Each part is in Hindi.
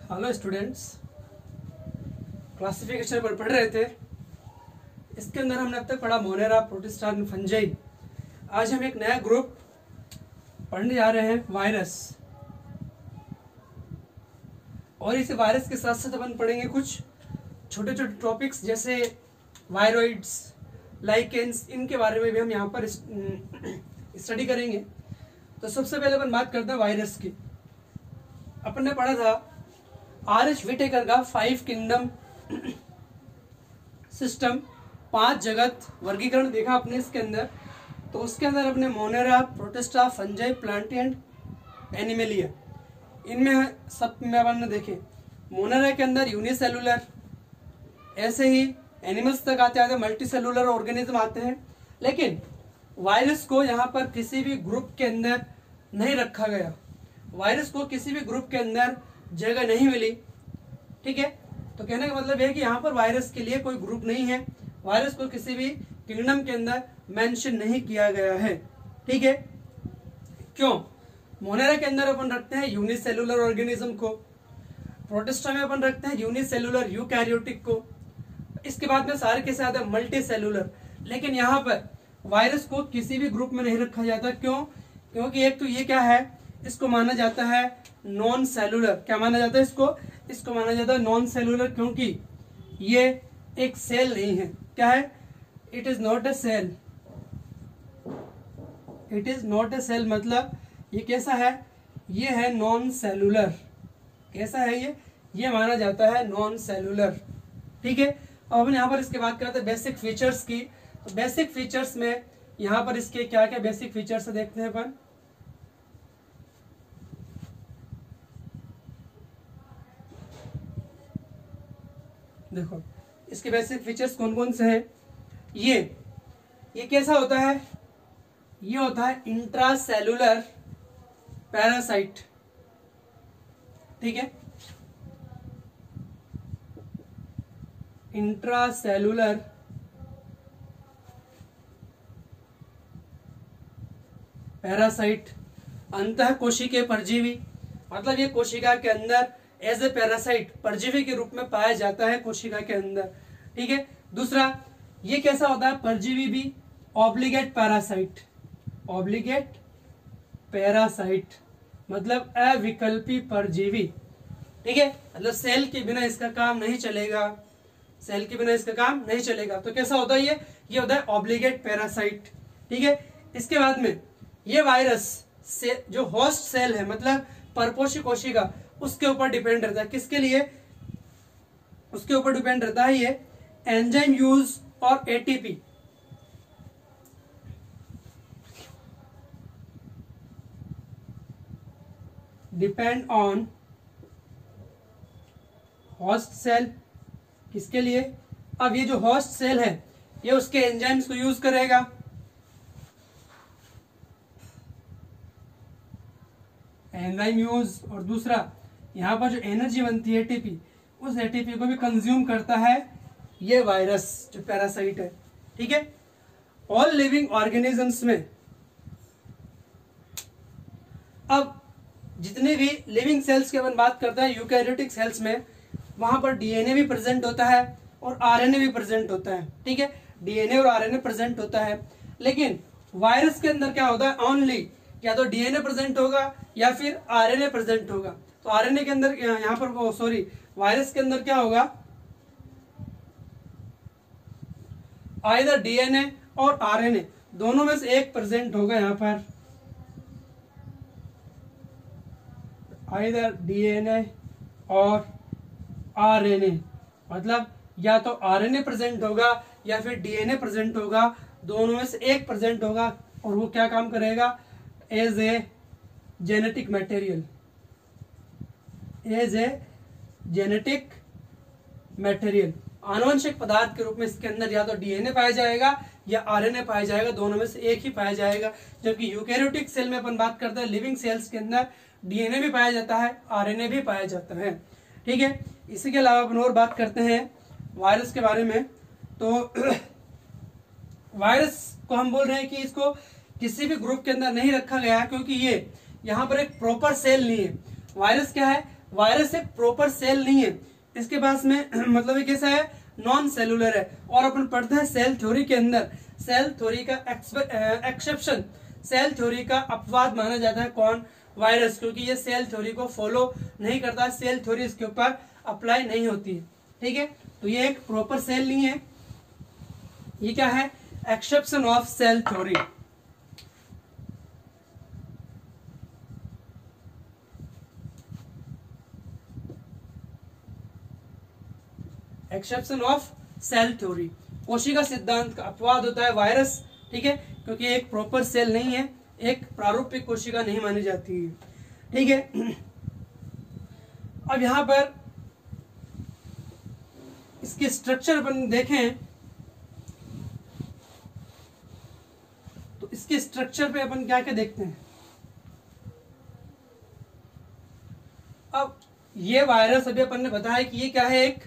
हेलो स्टूडेंट्स, क्लासिफिकेशन पर पढ़ रहे थे। इसके अंदर हमने अब तक पढ़ा मोनेरा, प्रोटिस्टा, फंजाई। आज हम एक नया ग्रुप पढ़ने जा रहे हैं, वायरस। और इस वायरस के साथ साथ अपन पढ़ेंगे कुछ छोटे छोटे टॉपिक्स जैसे वायरॉइड्स, लाइकेंस, इनके बारे में भी हम यहाँ पर स्टडी करेंगे। तो सबसे पहले अपन बात करते हैं वायरस की। अपन ने पढ़ा था आर.एच. विटेकर का 5 किंगडम सिस्टम, 5 जगत वर्गीकरण देखा अपने इसके अंदर। तो उसके अंदर अपने Monera, protista, fungi, Plantae and Animalia, इनमें सब में अपन ने देखे। मोनेरा के अंदर यूनिसेलुलर, ऐसे ही एनिमल्स तक आते आते मल्टी सेलुलर ऑर्गेनिज्म आते हैं। लेकिन वायरस को यहाँ पर किसी भी ग्रुप के अंदर नहीं रखा गया। वायरस को किसी भी ग्रुप के अंदर जगह नहीं मिली। ठीक है, तो कहने का मतलब है कि यहाँ पर वायरस के लिए कोई ग्रुप नहीं है। वायरस को किसी भी किंगडम के अंदर मेंशन नहीं किया गया है। ठीक है, क्यों? मोनेरा के अंदर अपन रखते हैं यूनिसेलुलर ऑर्गेनिज्म को, प्रोटिस्टा में अपन रखते हैं यूनिसेलुलर यूकैरियोटिक को, इसके बाद में सारे के साथ मल्टी सेलुलर। लेकिन यहाँ पर वायरस को किसी भी ग्रुप में नहीं रखा जाता। क्यों? क्योंकि एक तो ये क्या है, इसको माना जाता है नॉन सेलुलर। क्या माना जाता है इसको माना जाता है नॉन सेलुलर, क्योंकि ये एक सेल नहीं है। क्या है? It is not a cell. It is not a cell मतलब ये कैसा है? ये है नॉन सेलुलर। कैसा है ये माना जाता है नॉन सेलुलर। ठीक है, अब अपन यहाँ पर इसके बात करते हैं बेसिक फीचर्स की। तो बेसिक फीचर्स में यहाँ पर इसके क्या क्या बेसिक फीचर्स देखते हैं अपन। देखो इसके बेसिक फीचर्स कौन कौन से हैं। ये कैसा होता है? ये होता है इंट्रासेलुलर पैरासाइट। ठीक है, इंट्रासेलुलर पैरासाइट, अंतः कोशिकीय परजीवी। मतलब ये कोशिका के अंदर एज ए पैरासाइट, परजीवी के रूप में पाया जाता है कोशिका के अंदर। ठीक है, दूसरा ये कैसा होता है? परजीवी भी ऑब्लिगेट पैरासाइट। ऑब्लिगेट पैरासाइट मतलब अविकल्पी परजीवी। ठीक है, मतलब सेल के बिना इसका काम नहीं चलेगा। सेल के बिना इसका काम नहीं चलेगा। तो कैसा होता है ये होता है ऑब्लिगेट पैरासाइट। ठीक है, इसके बाद में ये वायरस से जो होस्ट सेल है, मतलब परपोषी कोशिका, उसके ऊपर डिपेंड रहता है। किसके लिए? उसके ऊपर डिपेंड रहता है ये एंजाइम यूज और ATP. Depend on host cell. किसके लिए? अब ये जो होस्ट सेल है ये उसके एंजाइम्स को यूज करेगा। एंजाइम यूज, और दूसरा यहाँ पर जो एनर्जी बनती है एटीपी, उस एटीपी को भी कंज्यूम करता है ये वायरस जो पैरासाइट है। ठीक है, ऑल लिविंग ऑर्गेनिजम्स में, अब जितने भी लिविंग सेल्स की अपन बात करते हैं, यूकैरियोटिक सेल्स में, वहां पर डीएनए भी प्रेजेंट होता है और आरएनए भी प्रेजेंट होता है। ठीक है, डीएनए और आरएनए प्रेजेंट होता है। लेकिन वायरस के अंदर क्या होता है? ओनली या तो डीएनए प्रेजेंट होगा या फिर आरएनए प्रेजेंट होगा। तो आरएनए के अंदर यहाँ पर सॉरी वायरस के अंदर क्या होगा? आइदर डीएनए और आरएनए दोनों में से एक प्रेजेंट होगा। यहाँ पर आइदर डीएनए और आरएनए, मतलब या तो आरएनए प्रेजेंट होगा या फिर डीएनए प्रेजेंट होगा। दोनों में से एक प्रेजेंट होगा और वो क्या काम करेगा? As a genetic material. As a genetic material, आनुवंशिक पदार्थ के रूप में इसके अंदर या तो डीएनए पाया जाएगा या आरएनए पाया जाएगा। दोनों में से एक ही पाया जाएगा। जबकि यूकैरियोटिक सेल में अपन बात करते हैं, लिविंग सेल्स के अंदर डीएनए भी पाया जाता है, आरएनए भी पाया जाता है। ठीक है, इसी के अलावा अपन और बात करते हैं वायरस के बारे में। तो वायरस को हम बोल रहे हैं कि इसको किसी भी ग्रुप के अंदर नहीं रखा गया है, क्योंकि ये यहाँ पर एक प्रॉपर सेल नहीं है। वायरस क्या है? वायरस एक प्रॉपर सेल नहीं है, इसके पास में मतलब ये कैसा है, नॉन सेलुलर है। और अपन पढ़ते हैं सेल थ्योरी के अंदर, सेल थ्योरी का एक्सेप्शन, सेल थ्योरी का अपवाद माना जाता है कौन, वायरस, क्योंकि ये सेल थ्योरी को फॉलो नहीं करता, सेल थ्योरी इसके ऊपर अप्लाई नहीं होती है। ठीक है, तो ये एक प्रॉपर सेल नहीं है, ये क्या है, exception of cell theory. Exception of cell theory, कोशिका सिद्धांत का अपवाद होता है वायरस। ठीक है, क्योंकि एक प्रॉपर सेल नहीं है, एक प्रारूपिक कोशिका नहीं मानी जाती है। ठीक है, अब यहां पर इसके स्ट्रक्चर अपन देखें तो इसके स्ट्रक्चर पे अपन क्या क्या देखते हैं। अब ये वायरस अभी अपन ने बताया कि ये क्या है, एक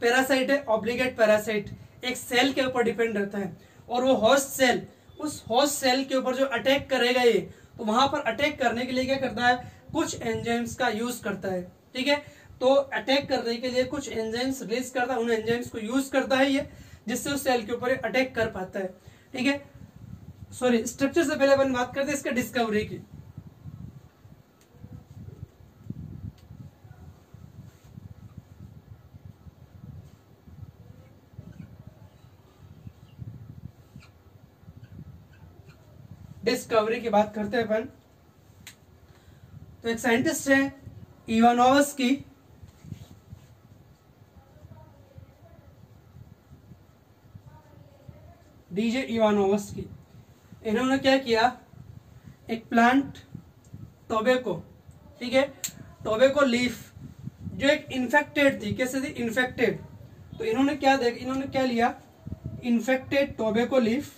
पैरासाइट है, ऑब्लिगेट पैरासाइट, एक सेल के ऊपर डिपेंड रहता है, और वो होस्ट सेल, उस होस्ट सेल के ऊपर जो अटैक करेगा ये, तो वहां पर अटैक करने के लिए क्या करता है, कुछ एंजाइम्स का यूज करता है। ठीक है, तो अटैक करने के लिए कुछ एंजाइम्स रिलीज करता है, उन एंजाइम्स को यूज करता है ये, जिससे उस सेल के ऊपर अटैक कर पाता है। ठीक है, सॉरी, स्ट्रक्चर से पहले अपन बात करते हैं इसका डिस्कवरी की। डिस्कवरी की बात करते हैं अपन, तो एक साइंटिस्ट है इवानोवस्की, डीजे इवानोवस्की, इन्होंने क्या किया, एक प्लांट टोबैको, ठीक है, टोबैको लीफ जो एक इन्फेक्टेड थी, कैसे थी, इन्फेक्टेड, तो इन्होंने क्या लिया, इन्फेक्टेड टोबैको लीफ,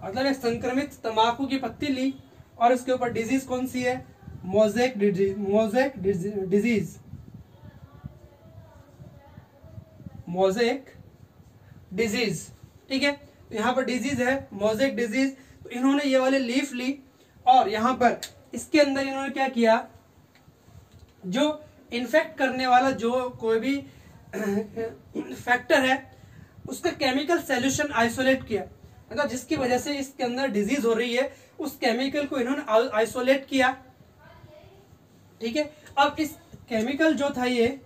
मतलब एक संक्रमित तंबाकू की पत्ती ली, और इसके ऊपर डिजीज कौन सी है, मोज़ेक डिजीज, मोज़ेक डिजीज। ठीक है, तो यहाँ पर डिजीज है मोज़ेक डिजीज, तो इन्होंने ये वाली लीफ ली, और यहाँ पर इसके अंदर इन्होंने क्या किया, जो इन्फेक्ट करने वाला जो कोई भी फैक्टर है उसका केमिकल सॉल्यूशन आइसोलेट किया, मतलब जिसकी वजह से इसके अंदर डिजीज हो रही है, उस केमिकल को इन्होंने आइसोलेट किया। ठीक है, अब इस केमिकल जो था ये,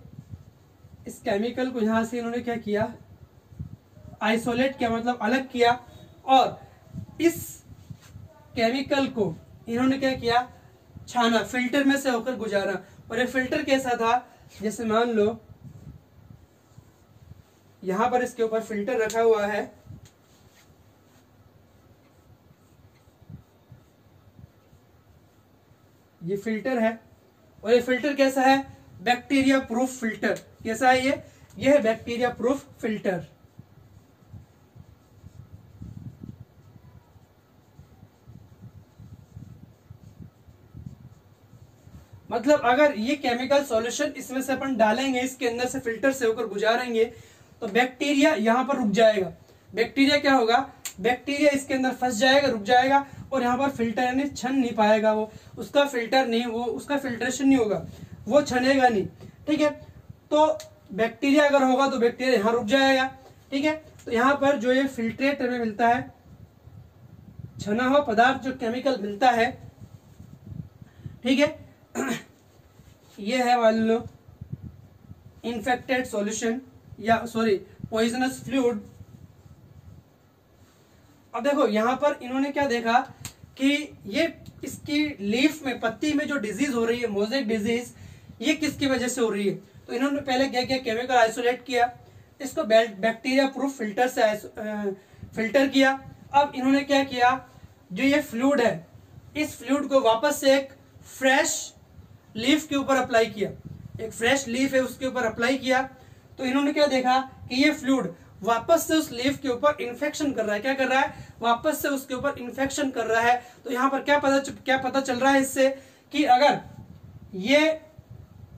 इस केमिकल को यहां से इन्होंने क्या किया, आइसोलेट किया, मतलब अलग किया, और इस केमिकल को इन्होंने क्या किया, छाना, फिल्टर में से होकर गुजारा। और ये फिल्टर कैसा था, जैसे मान लो यहां पर इसके ऊपर फिल्टर रखा हुआ है, ये फिल्टर है, और ये फिल्टर कैसा है, बैक्टीरिया प्रूफ फिल्टर। कैसा है ये है बैक्टीरिया प्रूफ फिल्टर। मतलब अगर ये केमिकल सॉल्यूशन इसमें से अपन डालेंगे, इसके अंदर से फिल्टर से होकर गुजारेंगे, तो बैक्टीरिया यहां पर रुक जाएगा। बैक्टीरिया क्या होगा, बैक्टीरिया इसके अंदर फंस जाएगा, रुक जाएगा, और यहाँ पर फिल्टर यानी छन नहीं पाएगा, वो उसका फिल्टर नहीं, वो उसका फिल्ट्रेशन नहीं होगा, वो छनेगा नहीं। ठीक है, तो बैक्टीरिया अगर होगा तो बैक्टीरिया यहाँ रुक जाएगा। ठीक है, तो यहाँ पर जो ये फिल्ट्रेट हमें मिलता है, छना हुआ पदार्थ जो केमिकल मिलता है, ठीक है, ये है मान लो इन्फेक्टेड सॉल्यूशन, या सॉरी पॉइजनस फ्लूइड। अब देखो यहां पर इन्होंने क्या देखा कि ये इसकी लीफ में, पत्ती में जो डिजीज हो रही है, मोज़ेक डिजीज, ये किसकी वजह से हो रही है। तो इन्होंने पहले क्या किया, केमिकल आइसोलेट किया, इसको बैक्टीरिया प्रूफ फिल्टर से फिल्टर किया। अब इन्होंने क्या किया, जो ये फ्लूइड है, इस फ्लूइड को वापस से एक फ्रेश लीफ के ऊपर अप्लाई किया, एक फ्रेश लीफ है उसके ऊपर अप्लाई किया। तो इन्होंने क्या देखा कि ये फ्लूइड वापस से उस लीफ के ऊपर इन्फेक्शन कर रहा है, क्या कर रहा है, वापस से उसके ऊपर इन्फेक्शन कर रहा है। तो यहाँ पर क्या पता चल रहा है इससे, कि अगर ये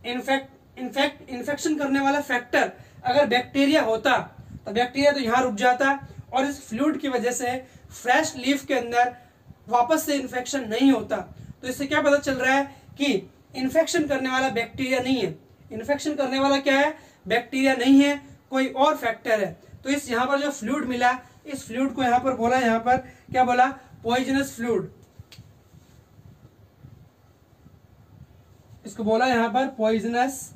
इन्फेक्शन करने वाला फैक्टर अगर बैक्टीरिया होता, तो बैक्टीरिया तो यहाँ रुक जाता, और इस फ्लूइड की वजह से फ्रेश लीफ के अंदर वापस से इन्फेक्शन नहीं होता। तो इससे क्या पता चल रहा है कि इन्फेक्शन करने वाला बैक्टीरिया नहीं है। इन्फेक्शन करने वाला क्या है? बैक्टीरिया नहीं है, कोई और फैक्टर है। तो इस यहाँ पर जो फ्लूइड मिला, इस फ्लूइड को यहाँ पर बोला, यहाँ पर क्या बोला? Poisonous fluid. इसको बोला यहाँ पर पॉइजनस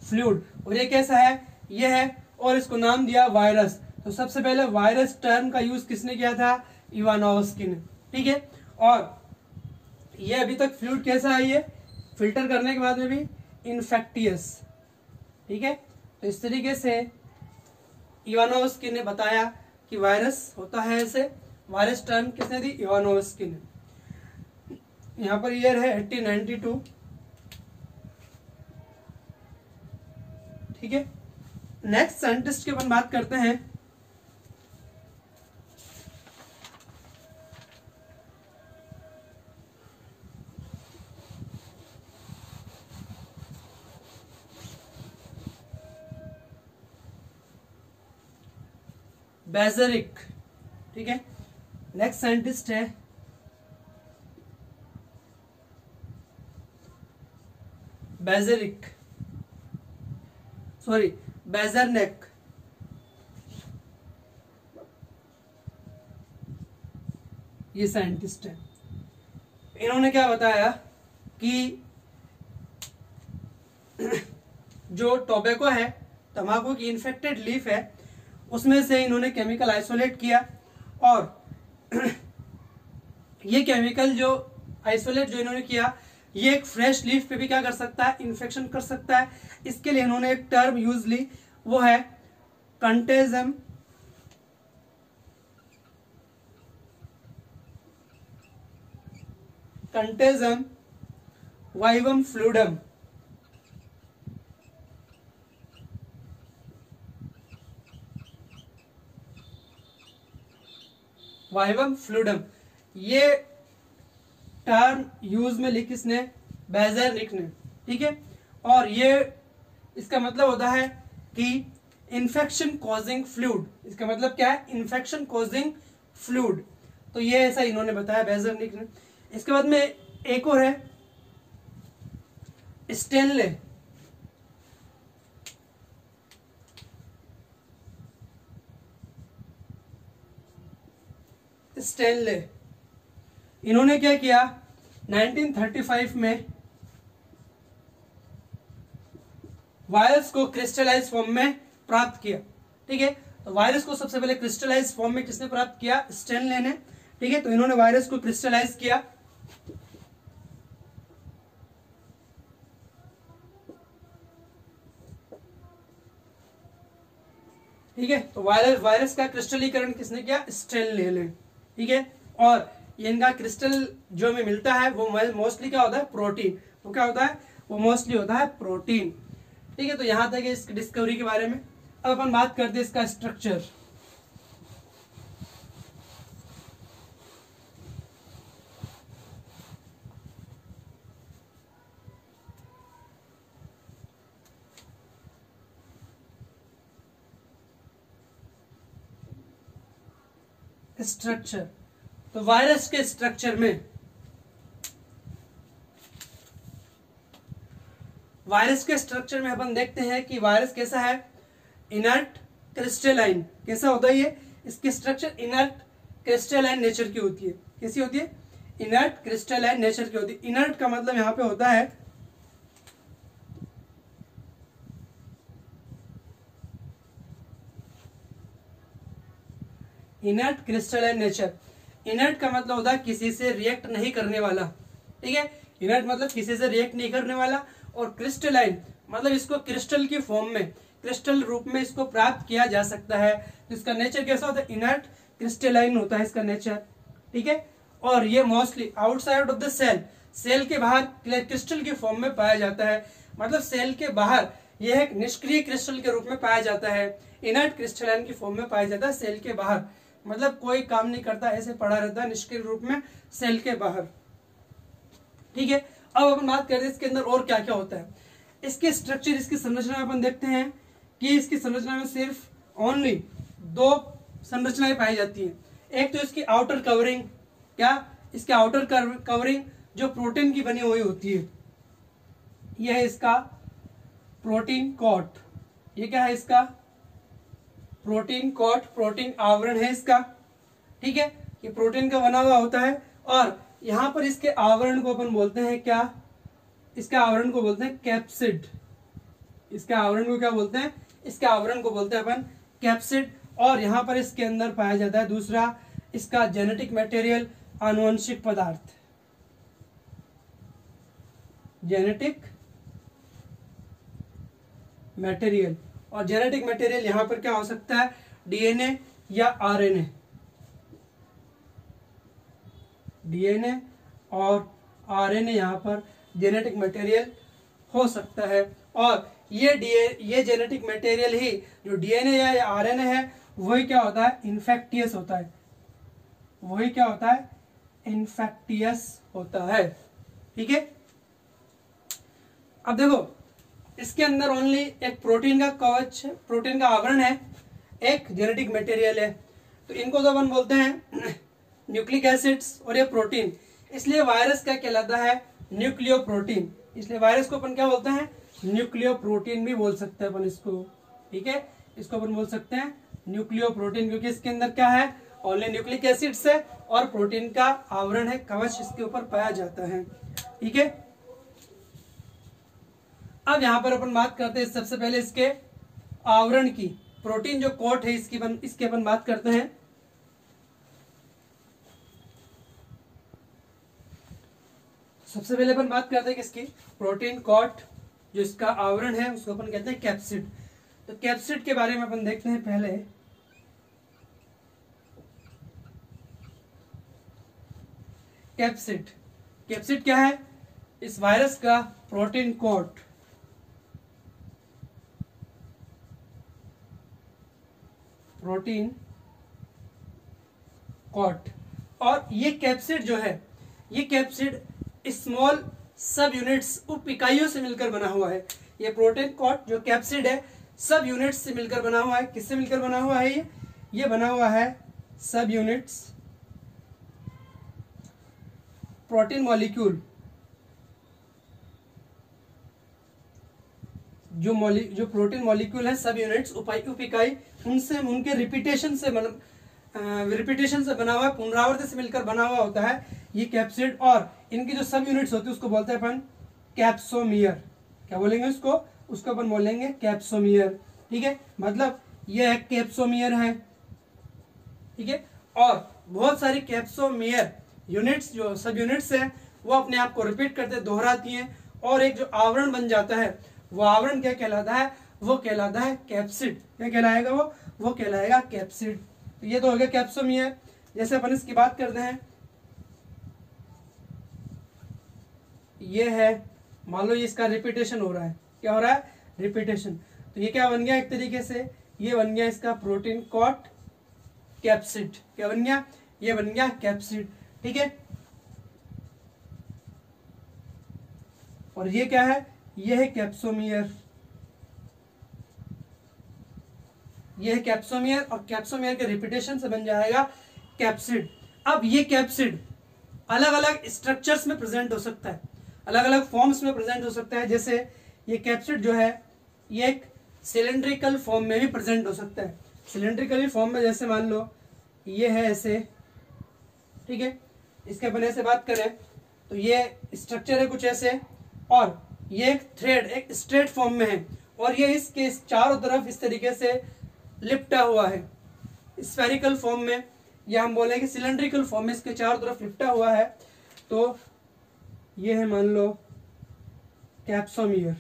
फ्लूइड। और ये कैसा है? ये है, और इसको नाम दिया वायरस। तो सबसे पहले वायरस टर्म का यूज किसने किया था? इवानोव्स्की ने। ठीक है, और ये अभी तक फ्लूइड कैसा है? ये फिल्टर करने के बाद में भी इन्फेक्टियस। ठीक है, तो इस तरीके से इवानोव्स्की ने बताया कि वायरस होता है ऐसे। वायरस टर्म किसने दी? इवानोव्स्की ने। यहाँ पर ईयर है 1892। ठीक है, नेक्स्ट साइंटिस्ट की अपन बात करते हैं। बेजरिक। ठीक है, नेक्स्ट साइंटिस्ट है बेजरिक, सॉरी बेजरनेक। ये साइंटिस्ट है। इन्होंने क्या बताया कि जो टोबैको है, तंबाकू की इन्फेक्टेड लीफ है, उसमें से इन्होंने केमिकल आइसोलेट किया, और ये केमिकल जो आइसोलेट जो इन्होंने किया, ये एक फ्रेश लीफ पे भी क्या कर सकता है? इन्फेक्शन कर सकता है। इसके लिए इन्होंने एक टर्म यूज ली, वो है कंटेजम वाइवम फ्लूडम। वाइवम फ्लूडम, ये टर्म यूज में ली किसने? बेजरनिक ने। ठीक है, और ये इसका मतलब होता है कि इन्फेक्शन कॉजिंग फ्लूइड। इसका मतलब क्या है? Infection causing fluid. तो ये ऐसा इन्होंने बताया बेजरनिक ने। इसके बाद में एक और है स्टेनले। स्टेनले, इन्होंने क्या किया? 1935 में वायरस को क्रिस्टलाइज फॉर्म में प्राप्त किया। ठीक है, तो वायरस को सबसे पहले क्रिस्टलाइज फॉर्म में किसने प्राप्त किया? स्टेनले ने। ठीक है, तो इन्होंने वायरस को क्रिस्टलाइज किया। ठीक है, तो वायरस का क्रिस्टलीकरण किसने किया? स्टेनले ने। ठीक है, और इनका क्रिस्टल जो हमें मिलता है वो मोस्टली क्या होता है? प्रोटीन। वो क्या होता है? वो मोस्टली होता है प्रोटीन। ठीक है, तो यहां तक इस डिस्कवरी के बारे में। अब अपन बात करते हैं इसका स्ट्रक्चर। स्ट्रक्चर, तो वायरस के स्ट्रक्चर में, वायरस के स्ट्रक्चर में अपन देखते हैं कि वायरस कैसा है? Inert crystalline. कैसा होता है ये? इसकी स्ट्रक्चर इनर्ट क्रिस्टलाइन नेचर की होती है। कैसी होती है? इनर्ट क्रिस्टलाइन नेचर की होती है। इनर्ट का मतलब यहां पे होता है इनर्ट क्रिस्टलाइन नेचर। इनर्ट का मतलब होता है किसी से रिएक्ट नहीं करने वाला। ठीक है, इनर्ट मतलब किसी से रिएक्ट नहीं करने वाला, और क्रिस्टलाइन मतलब इसको क्रिस्टल की फॉर्म में, क्रिस्टल रूप में इसको प्राप्त किया जा सकता है। तो इसका नेचर कैसा होता है? इनर्ट क्रिस्टलाइन होता है इसका नेचर। ठीक है, और ये mostly outside of the cell, cell के बाहर क्रिस्टल की फॉर्म में पाया जाता है। मतलब सेल के बाहर यह एक निष्क्रिय क्रिस्टल के रूप में पाया जाता है। इनर्ट क्रिस्टलाइन की फॉर्म में पाया जाता है सेल के बाहर, मतलब कोई काम नहीं करता, ऐसे पड़ा रहता है निष्क्रिय रूप में सेल के बाहर। ठीक है, अब अपन बात करते हैं इसके अंदर और क्या क्या होता है। इसके स्ट्रक्चर, इसकी संरचना में अपन देखते हैं कि इसकी संरचना में सिर्फ ओनली 2 संरचनाएं पाई जाती हैं। एक तो इसकी आउटर कवरिंग, क्या इसके आउटर कवरिंग जो प्रोटीन की बनी हुई होती है, यह है इसका प्रोटीन कोट। ये क्या है इसका प्रोटीन कोट, प्रोटीन आवरण है इसका, ठीक है। ये प्रोटीन का बना हुआ होता है और यहां पर इसके आवरण को अपन बोलते हैं क्या, इसके आवरण को बोलते हैं कैप्सिड। इसके आवरण को क्या बोलते हैं, इसके आवरण को बोलते हैं अपन कैप्सिड। और यहां पर इसके अंदर पाया जाता है दूसरा इसका जेनेटिक मटेरियल, आनुवंशिक पदार्थ, जेनेटिक मटेरियल। और जेनेटिक मटेरियल यहां पर क्या हो सकता है, डीएनए या आरएनए, डीएनए और आरएनए यहां पर जेनेटिक मटेरियल हो सकता है। और ये जेनेटिक मटेरियल ही जो डीएनए या आरएनए है वही क्या होता है, इन्फेक्टियस होता है, वही क्या होता है, इन्फेक्टियस होता है, ठीक है। अब देखो इसके अंदर ओनली एक प्रोटीन का कवच, प्रोटीन का आवरण है, एक जेनेटिक मटेरियल है, तो इनको तो अपन बोलते हैं न्यूक्लिक एसिड्स और ये प्रोटीन, इसलिए वायरस क्या कहलाता है, न्यूक्लियो प्रोटीन। इसलिए वायरस को अपन क्या बोलते हैं, न्यूक्लियो प्रोटीन भी बोल सकते हैं अपन इसको, ठीक है। इसको अपन बोल सकते हैं न्यूक्लियो प्रोटीन, क्योंकि इसके अंदर क्या है, ओनली न्यूक्लिक एसिड्स है और प्रोटीन का आवरण है, कवच इसके ऊपर पाया जाता है, ठीक है। अब यहां पर अपन बात करते हैं सबसे पहले इसके आवरण की, प्रोटीन जो कोट है इसकी अपन बात करते हैं। सबसे पहले अपन बात करते हैं किसकी, प्रोटीन कोट, जो इसका आवरण है उसको अपन कहते हैं कैप्सिड। तो कैप्सिड के बारे में अपन देखते हैं पहले। कैप्सिड, कैप्सिड क्या है, इस वायरस का प्रोटीन कोट, प्रोटीन कोट। और ये कैप्सिड जो है, ये कैप्सिड स्मॉल सब यूनिट्स, उप इकाइयों से मिलकर बना हुआ है। ये प्रोटीन कोट जो कैप्सिड है सब यूनिट्स से मिलकर बना हुआ है। किससे मिलकर बना हुआ है, ये बना हुआ है सब यूनिट्स, प्रोटीन मॉलिक्यूल, जो प्रोटीन मॉलिक्यूल है सब यूनिट्स, उप इकाई, उनसे उनके रिपीटेशन से बना हुआ है, पुनरावृत्ति से मिलकर बना हुआ होता है ये कैप्सिड। और इनकी जो सब यूनिट्स होती है उसको बोलते हैं अपन कैप्सोमियर। क्या बोलेंगे उसको अपन बोलेंगे कैप्सोमियर, ठीक है। मतलब ये एक कैप्सोमियर है, ठीक है। और बहुत सारी कैप्सोमियर यूनिट्स, जो सब यूनिट्स हैं, वो अपने आप को रिपीट करते, दोहराती हैं, और एक जो आवरण बन जाता है, वो आवरण क्या कहलाता है, वो कहलाता है कैप्सिड। क्या कहलाएगा वो कहलाएगा कैप्सिड। तो ये तो हो गया कैप्सोमियर। जैसे अपन इसकी बात करते हैं, ये है, मान लो ये इसका रिपीटेशन हो रहा है, क्या हो रहा है, रिपीटेशन। तो ये क्या बन गया, एक तरीके से ये बन गया इसका प्रोटीन कोट कैप्सिड। क्या बन गया, ये बन गया कैप्सिड, ठीक है। और ये क्या है, ये है कैप्सोमियर, ये है कैप्सोमियर, और कैप्सोमियर के रिपीटेशन से बन जाएगा कैप्सिड। अब ये कैप्सिड अलग अलग स्ट्रक्चर्स में प्रेजेंट हो सकता है, अलग अलग फॉर्म्स में प्रेजेंट हो सकता है। जैसे ये कैप्सिड जो है ये एक सिलेंड्रिकल फॉर्म में भी प्रेजेंट हो सकता है। सिलेंड्रिकल फॉर्म में जैसे मान लो ये है ऐसे, ठीक है। इसके अपन ऐसे बात करें तो ये स्ट्रक्चर है कुछ ऐसे, और ये एक थ्रेड एक स्ट्रेट फॉर्म में है, और ये इसके चारों तरफ इस तरीके से लिपटा हुआ है स्फेरिकल फॉर्म में, या हम बोलेंगे सिलेंड्रिकल फॉर्म में इसके चारों तरफ लिपटा हुआ है। तो ये है मान लो कैप्सोमियर,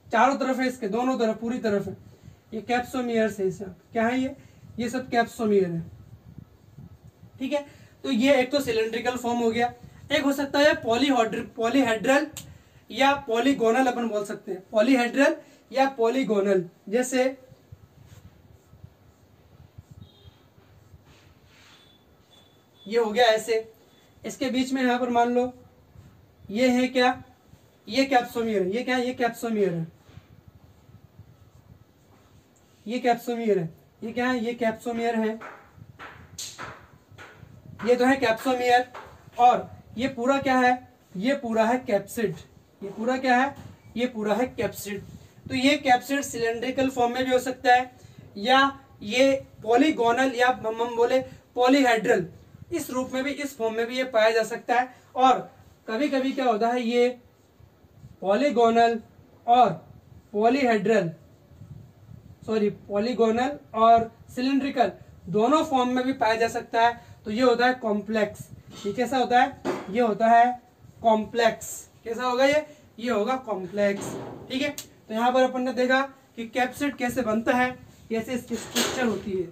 चारों तरफ है, इसके दोनों तरफ पूरी तरफ है, ये कैप्सोमियर से इसे क्या है, ये सब कैप्सोमियर है, ठीक है। तो ये एक तो सिलेंड्रिकल फॉर्म हो गया, एक हो सकता है पॉलीहेड्रल या पॉलीगोनल, अपन बोल सकते हैं पॉलीहेड्रल या पॉलीगोनल। जैसे ये हो गया ऐसे, इसके बीच में यहां पर मान लो ये है क्या, ये कैप्सोमियर है, ये क्या है, ये कैप्सोमियर है, ये कैप्सोमियर है, ये क्या है, ये कैप्सोमियर है, ये तो है कैप्सोमियर, और ये पूरा क्या है, ये पूरा है कैप्सिड। ये पूरा क्या है, ये पूरा है कैप्सिड। तो ये कैप्सिड सिलेंड्रिकल फॉर्म में भी हो सकता है, या ये पॉलीगोनल, या हम बोले पॉलीहेड्रल, इस रूप में भी, इस फॉर्म में भी ये पाया जा सकता है। और कभी कभी क्या होता है, ये पॉलीगोनल और पॉलीहेड्रल, सॉरी पॉलीगोनल और सिलिंड्रिकल दोनों फॉर्म में भी पाया जा सकता है। तो ये होता है कॉम्प्लेक्स। ये कैसा होता है, ये होता है कॉम्प्लेक्स। कैसा होगा ये होगा कॉम्प्लेक्स। ठीक है, तो यहाँ पर अपन ने देखा कि कैप्सिड कैसे बनता है, कैसे इसकी स्ट्रक्चर होती है।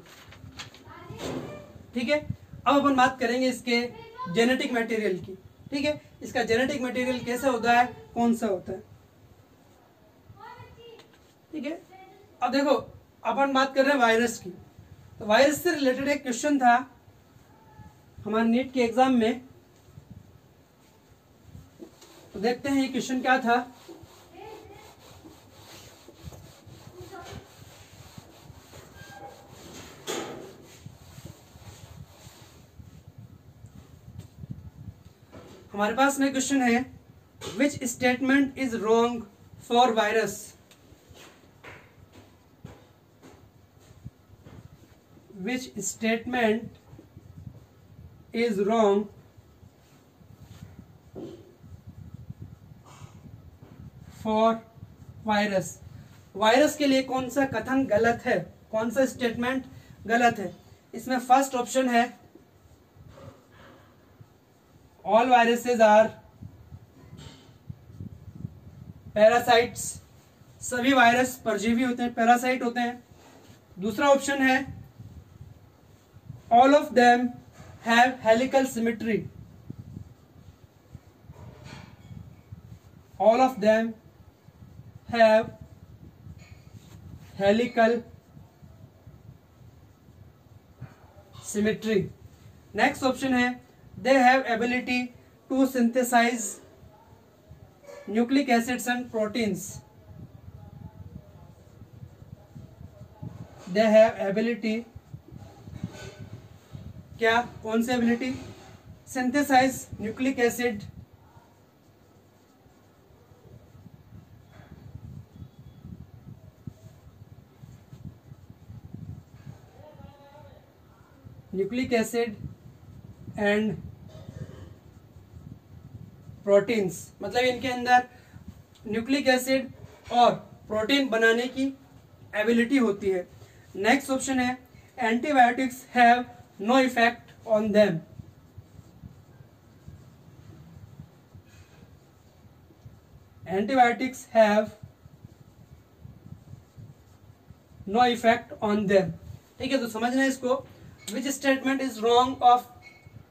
ठीक है, अब अपन बात करेंगे इसके जेनेटिक मटेरियल की। ठीक है, इसका जेनेटिक मटेरियल कैसा होता है, कौन सा होता है। ठीक है, अब देखो अपन बात कर रहे हैं वायरस की। तो वायरस से रिलेटेड एक क्वेश्चन था हमारे नीट के एग्जाम में, तो देखते हैं ये क्वेश्चन क्या था। हमारे पास में क्वेश्चन है, विच statement is wrong for virus. Which statement is wrong for virus. Virus के लिए कौन सा कथन गलत है, कौन सा स्टेटमेंट गलत है। इसमें फर्स्ट ऑप्शन है, ऑल वायरसेस आर पैरासाइट्स। सभी वायरस परजीवी होते हैं, पैरासाइट होते हैं। दूसरा ऑप्शन है, all of them have helical symmetry. All of them have helical symmetry. Next option है, they have ability to synthesize nucleic acids and proteins. They have ability, क्या, कौन सी ability, synthesize nucleic acid and proteins. मतलब इनके अंदर न्यूक्लिक एसिड और प्रोटीन बनाने की एबिलिटी होती है। नेक्स्ट ऑप्शन है, antibiotics have no effect on them. Antibiotics have no effect on them. ठीक है, तो समझना है इसको, which statement is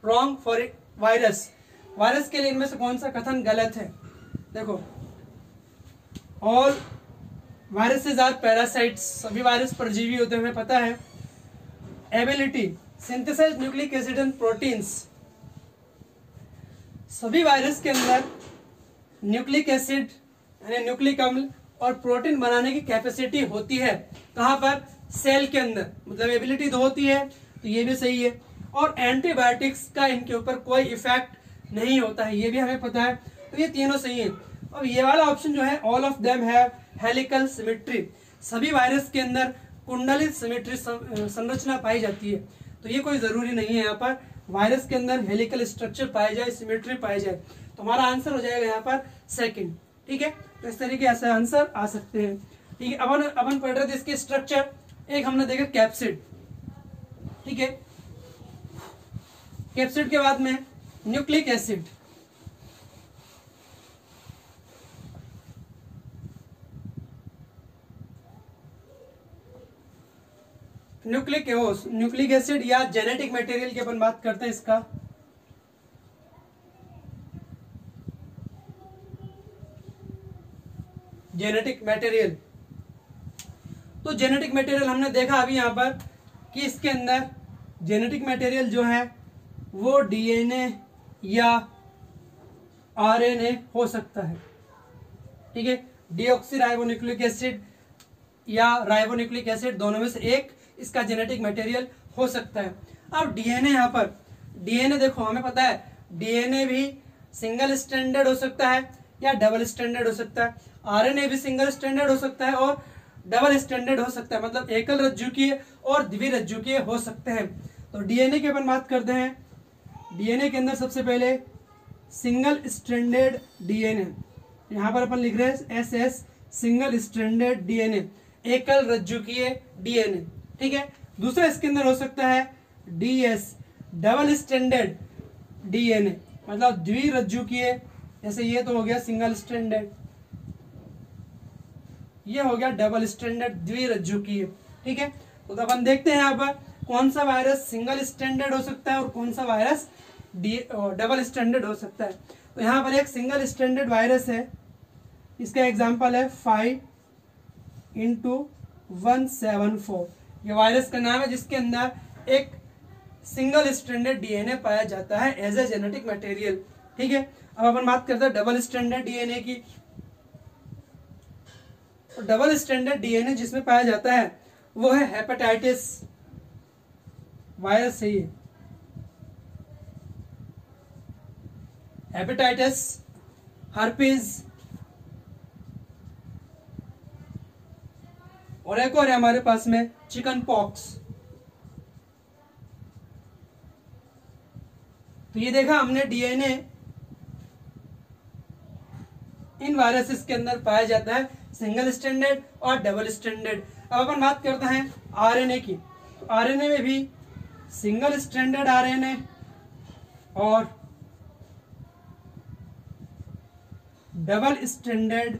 wrong for virus. Virus के लिए इनमें से कौन सा कथन गलत है। देखो, ऑल वायरसेस आर पैरासाइट्स, सभी वायरस परजीवी होते हैं, हमें पता है। Ability, synthesize nucleic acid and proteins. सभी वायरस के अंदर न्यूक्लिक एसिड यानी न्यूक्लिक अम्ल और प्रोटीन बनाने की कैपेसिटी होती है। कहाँ पर, सेल के अंदर, मतलब एबिलिटी तो होती है, तो ये भी सही है। और एंटीबायोटिक्स का इनके ऊपर कोई इफेक्ट नहीं होता है, ये भी हमें पता है। तो ये तीनों सही है। अब ये वाला ऑप्शन जो है, all of them have helical symmetry, सभी वायरस के अंदर कुंडलित सिमेट्री संरचना पाई जाती है। तो ये कोई जरूरी नहीं है यहाँ पर वायरस के अंदर हेलिकल स्ट्रक्चर पाया जाए, सिमेट्री पाई जाए। तो हमारा आंसर हो जाएगा यहाँ पर सेकंड। ठीक है, तो इस तरीके से आंसर आ सकते हैं। ठीक है, अपन पढ़ रहे थे इसके स्ट्रक्चर। एक हमने देखा कैप्सिड। ठीक है, कैप्सिड के बाद में न्यूक्लिक एसिड। न्यूक्लिक एसिड या जेनेटिक मटेरियल की अपन बात करते हैं इसका। जेनेटिक मटेरियल, तो जेनेटिक मटेरियल हमने देखा अभी यहाँ पर कि इसके अंदर जेनेटिक मटेरियल जो है वो डीएनए या आरएनए हो सकता है। ठीक है, डीऑक्सीराइबोन्यूक्लिक एसिड या राइबोन्यूक्लिक एसिड, दोनों में से एक इसका जेनेटिक मटेरियल हो सकता है। अब डीएनए यहाँ पर डीएनए देखो हमें पता है डीएनए भी सिंगल स्ट्रैंडेड हो सकता है या डबल स्ट्रैंडेड हो सकता है, आरएनए भी सिंगल स्ट्रैंडेड हो सकता है और डबल स्ट्रैंडेड हो सकता है, मतलब एकल रज्जुकीय और द्विरज्जुकीय हो सकते हैं। तो डीएनए की अपन बात करते हैं, डीएनए के अंदर सबसे पहले सिंगल स्ट्रैंडेड डीएनए, यहाँ पर अपन लिख रहे हैं एसएस सिंगल स्ट्रैंडेड डीएनए, एकल रज्जुकीय डीएनए, ठीक है। दूसरा इसके अंदर हो सकता है डीएस डबल स्ट्रैंडेड डीएनए, मतलब द्विरज्जुकीय, जैसे ये तो हो गया सिंगल स्ट्रैंडेड, ये हो गया डबल स्ट्रैंडेड द्विरज्जुकीय, ठीक है। तो अपन देखते हैं यहाँ पर कौन सा वायरस सिंगल स्ट्रैंडेड हो सकता है और कौन सा वायरस डबल स्ट्रैंडेड हो सकता है। तो यहाँ पर एक सिंगल स्ट्रैंडेड वायरस है, इसका एग्जांपल है 5x174, ये वायरस का नाम है जिसके अंदर एक सिंगल स्ट्रैंडेड डीएनए पाया जाता है एज ए जेनेटिक मटेरियल, ठीक है। अब अपन बात करते हैं डबल स्ट्रैंडेड डीएनए की। तो डबल स्ट्रैंडेड डीएनए जिसमें पाया जाता है वो है हेपेटाइटिस वायरस है, ये हेपेटाइटिस, हर्पीज और एक और है हमारे पास में चिकन पॉक्स। तो ये देखा हमने डीएनए इन वायरसेस के अंदर पाया जाता है सिंगल स्ट्रैंडेड और डबल स्ट्रैंडेड। अब अपन बात करते हैं आरएनए की। तो आरएनए में भी सिंगल स्ट्रैंडेड आरएनए और डबल स्ट्रैंडेड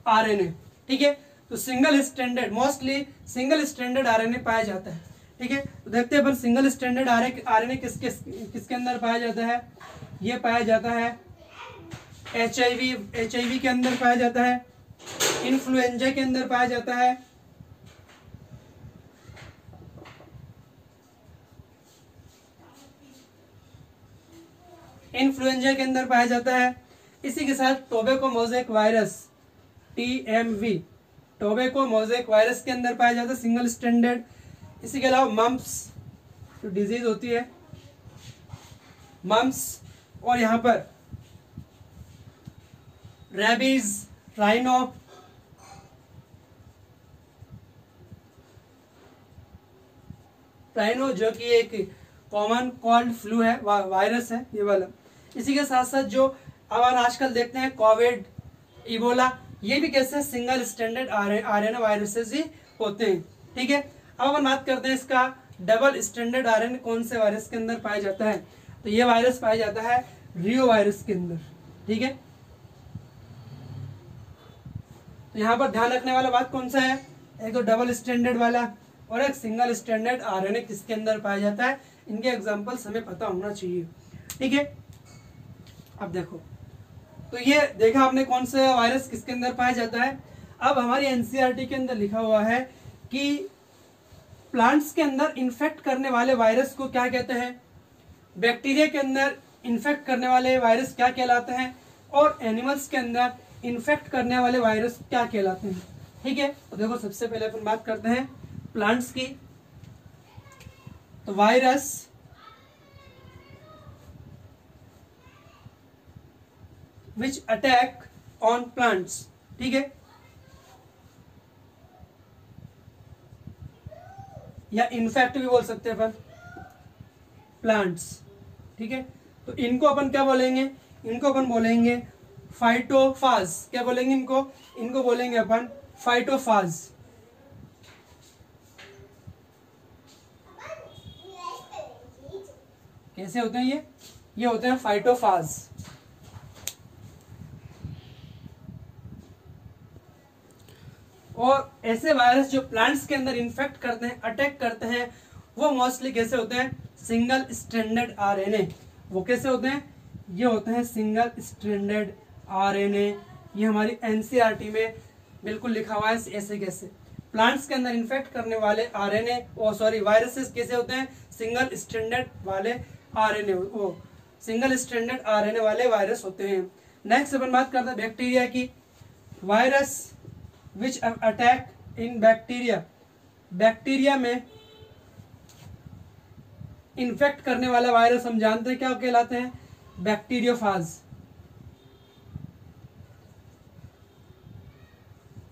आरएनए, ठीक है। तो single stranded mostly single stranded RNA पाया जाता है, ठीक है। तो देखते हैं अपन सिंगल स्ट्रैंडेड आरएनए किसके अंदर पाया जाता है। ये पाया जाता है एचआईवी के अंदर पाया जाता है, इन्फ्लुएंजा के अंदर पाया जाता है, इन्फ्लुएंजा के अंदर पाया जाता है। इसी के साथ tobacco mosaic virus TMV, tobacco mosaic virus के अंदर पाया जाता है सिंगल स्ट्रैंडेड। इसी के अलावा मम्प्स जो डिजीज होती है, मम्प्स, और यहाँ पर रेबीज, राइनो, राइनो जो कि एक कॉमन कोल्ड फ्लू है, वायरस है ये वाला। इसी के साथ साथ जो अब आजकल देखते हैं कोविड, इबोला, ये भी कैसे सिंगल स्ट्रैंडेड आरएनए वायरसेस ही होते हैं, ठीक है। अब अपन बात करते हैं इसका डबल स्ट्रैंडेड आरएनए कौन से वायरस के अंदर पाया जाता है। तो ये वायरस पाया जाता है रियो वायरस के अंदर, ठीक है। तो यहाँ पर ध्यान रखने वाला बात कौन सा है, एक तो डबल स्ट्रैंडेड वाला और एक सिंगल स्ट्रैंडेड आरएनए किसके अंदर पाया जाता है। इनके एग्जांपल्स हमें पता होना चाहिए, ठीक है। अब देखो, तो ये देखा आपने कौन सा वायरस किसके अंदर पाया जाता है। अब हमारी एनसीईआरटी के अंदर लिखा हुआ है कि प्लांट्स के अंदर इन्फेक्ट करने वाले वायरस को क्या कहते हैं, बैक्टीरिया के अंदर इन्फेक्ट करने वाले वायरस क्या कहलाते हैं, और एनिमल्स के अंदर इन्फेक्ट करने वाले वायरस क्या कहलाते हैं, ठीक है। तो देखो सबसे पहले अपन बात करते हैं प्लांट्स की। तो virus which attack on plants, ठीक है, या इन्फेक्ट भी बोल सकते हैं अपन प्लांट्स, ठीक है। तो इनको अपन क्या बोलेंगे, इनको अपन बोलेंगे फाइटोफाज। क्या बोलेंगे इनको, इनको बोलेंगे अपन फाइटोफाज। कैसे होते हैं ये होते हैं फाइटोफाज। और ऐसे वायरस जो प्लांट्स के अंदर इन्फेक्ट करते हैं, अटैक करते हैं, वो मोस्टली कैसे होते हैं, सिंगल स्ट्रैंडेड आरएनए। वो कैसे होते हैं, ये होते हैं सिंगल स्ट्रैंडेड आरएनए। ये हमारी एनसीईआरटी में बिल्कुल लिखा हुआ है ऐसे कैसे। प्लांट्स के अंदर इन्फेक्ट करने वाले आरएनए वायरसेस कैसे होते हैं, सिंगल स्ट्रैंडेड वाले आरएनए, वो सिंगल स्ट्रैंडेड आरएनए वाले वायरस होते हैं। नेक्स्ट अपन बात करते हैं बैक्टीरिया की। Virus which attack in bacteria, bacteria में इन्फेक्ट करने वाला वायरस हम जानते हैं क्या कहलाते हैं, बैक्टीरियोफाज।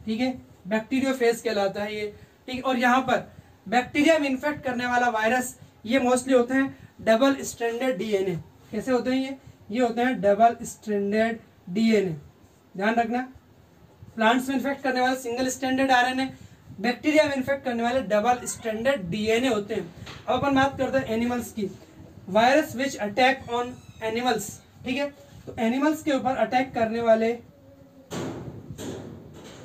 ठीक है, बैक्टीरियोफेज कहलाता है ये। ठीक है, और यहाँ पर बैक्टीरिया में इन्फेक्ट करने वाला वायरस ये मोस्टली होते हैं डबल स्ट्रैंडेड डीएनए। कैसे होते हैं ये होते हैं डबल स्ट्रैंडेड डीएनए, ध्यान रखना। प्लांट्स में इन्फेक्ट करने वाले सिंगल स्ट्रैंडेड आरएनए, बैक्टीरिया में इन्फेक्ट करने वाले डबल स्ट्रैंडेड डीएनए होते हैं। अब अपन बात करते हैं एनिमल्स की। Virus which attack on animals. ठीक है, तो एनिमल्स के ऊपर अटैक करने वाले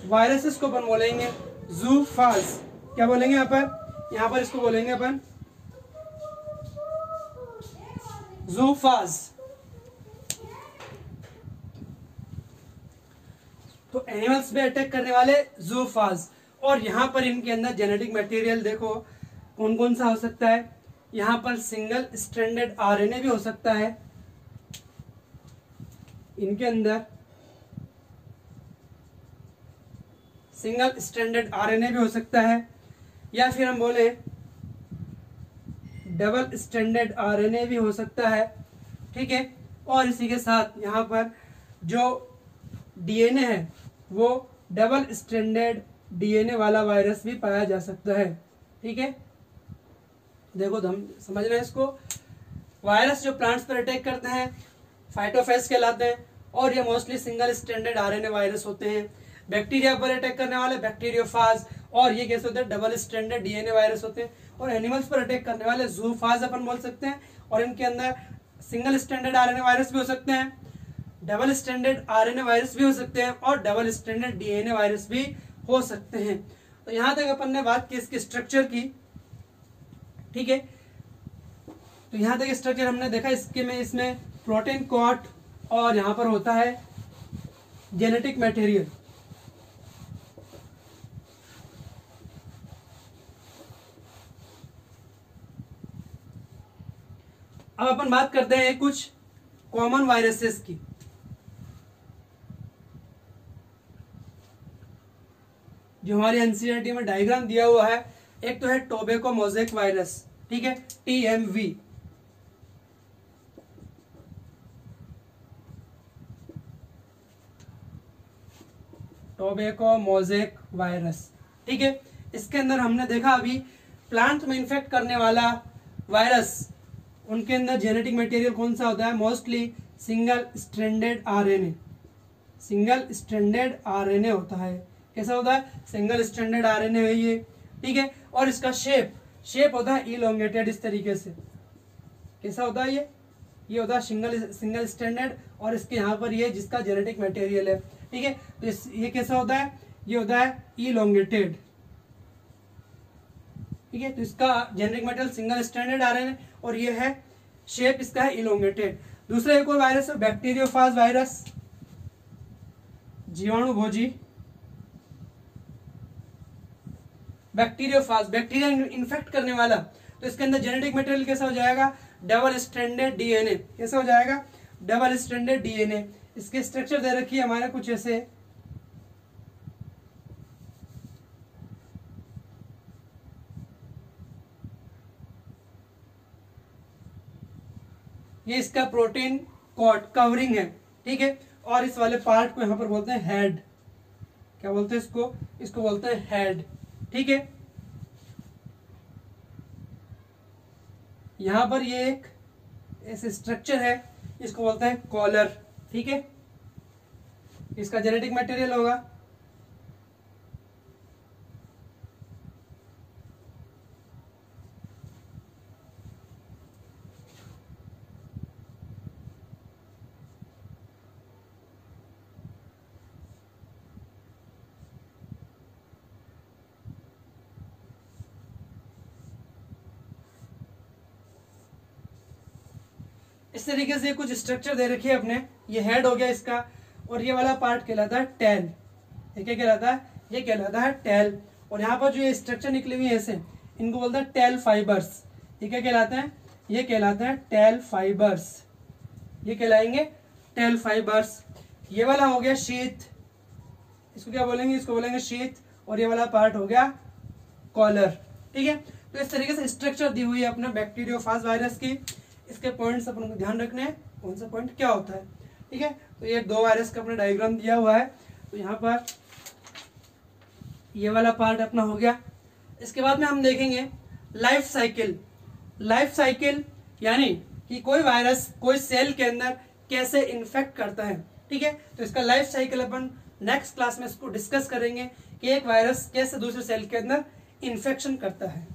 वायरसेस को अपन बोलेंगे ज़ूफाज। क्या बोलेंगे यहाँ पर इसको बोलेंगे अपन ज़ूफाज। तो एनिमल्स पे अटैक करने वाले ज़ूफाज। और यहाँ पर इनके अंदर जेनेटिक मटेरियल देखो कौन कौन सा हो सकता है। यहाँ पर सिंगल स्ट्रैंडेड आरएनए भी हो सकता है इनके अंदर, सिंगल स्ट्रैंडेड आरएनए भी हो सकता है, या फिर हम बोले डबल स्ट्रैंडेड आरएनए भी हो सकता है। ठीक है, और इसी के साथ यहाँ पर जो डीएनए है वो डबल स्ट्रैंडेड डीएनए वाला वायरस भी पाया जा सकता है। ठीक है, देखो हम समझ रहे हैं इसको। वायरस जो प्लांट्स पर अटैक करते हैं फाइटोफेज कहलाते हैं, और ये mostly single stranded RNA virus होते हैं। बैक्टीरिया पर अटैक करने वाले बैक्टीरियोफाज, और ये कैसे होते हैं डबल स्ट्रैंडेड डीएनए वायरस होते हैं। और एनिमल्स पर अटैक करने वाले ज़ूफाज अपन बोल सकते हैं, और इनके अंदर सिंगल स्ट्रैंडेड आरएनए वायरस भी हो सकते हैं, डबल स्ट्रैंडेड आरएनए वायरस भी हो सकते हैं, और डबल स्ट्रैंडेड डीएनए वायरस भी हो सकते हैं। तो यहां तक अपन ने बात की इसके स्ट्रक्चर की। ठीक है, तो यहां तक स्ट्रक्चर हमने देखा इसके में, इसमें प्रोटीन कोट और यहां पर होता है जेनेटिक मटेरियल। अब अपन बात करते हैं कुछ कॉमन वायरसेस की। जो हमारी एनसीईआरटी में डायग्राम दिया हुआ है, एक तो है टोबैको मोज़ेक वायरस। ठीक है, TMV। Tobacco mosaic virus. ठीक है, इसके अंदर हमने देखा अभी प्लांट में इन्फेक्ट करने वाला वायरस, उनके अंदर जेनेटिक मटेरियल कौन सा होता है, mostly single stranded RNA. Single stranded RNA होता है। कैसा होता है, सिंगल स्ट्रैंडेड आरएनए है ये। ठीक है, और इसका शेप होता है इलोंगेटेड, इस तरीके से। कैसा होता है ये होता है सिंगल स्ट्रैंडेड, और इसके यहाँ पर ये जिसका जेनेटिक मटेरियल है। ठीक है, तो ये कैसा होता है, ये होता है इलोंगेटेड। ठीक है, तो इसका genetic material single stranded RNA, और ये है शेप इसका है इलोंगेटेड। दूसरा एक और वायरस है बैक्टीरियोफाज वायरस, जीवाणुभोजी। बैक्टीरियोफाज, बैक्टीरिया इन्फेक्ट करने वाला, तो इसके अंदर जेनेटिक मटेरियल कैसा हो जाएगा, डबल स्ट्रैंडेड डीएनए। कैसा हो जाएगा, डबल स्ट्रैंडेड डीएनए। इसके स्ट्रक्चर दे रखी है हमारे कुछ ऐसे। ये इसका प्रोटीन कोट कवरिंग है। ठीक है, और इस वाले पार्ट को यहां पर बोलते हैं हेड। क्या बोलते हैं इसको बोलते हैं हेड। ठीक है, यहां पर ये एक ऐसे स्ट्रक्चर है, इसको बोलते हैं कॉलर। ठीक है, इसका जेनेटिक मटेरियल होगा इस तरीके से। कुछ स्ट्रक्चर दे रखी है अपने। ये हेड हो गया इसका, और ये वाला पार्ट कहलाता है टेल। ये क्या कहलाता है, ये कहलाता है टेल। और यहाँ पर जो ये स्ट्रक्चर निकली हुई है ऐसे, इनको बोलते हैं टेल फाइबर्स। ये क्या कहलाते हैं, ये कहलाते हैं टेल फाइबर्स। ये कहलाएंगे टेल फाइबर्स। ये वाला हो गया शीथ, इसको क्या बोलेंगे, इसको बोलेंगे शीथ। और ये वाला पार्ट हो गया कॉलर। ठीक है, तो तो इस तरीके से स्ट्रक्चर दी हुई है अपने बैक्टीरियोफाज वायरस की। इसके पॉइंट्स अपन को ध्यान रखने हैं, कौन सा पॉइंट क्या होता है, ठीक है। तो ये 2 वायरस का अपना डायग्राम दिया हुआ है। तो यहाँ पर ये वाला पार्ट अपना हो गया। इसके बाद में हम देखेंगे लाइफ साइकिल। लाइफ साइकिल यानी कि कोई वायरस कोई सेल के अंदर कैसे इन्फेक्ट करता है, ठीक है। तो इसका लाइफ साइकिल अपन नेक्स्ट क्लास में इसको डिस्कस करेंगे कि एक वायरस कैसे दूसरे सेल के अंदर इन्फेक्शन करता है।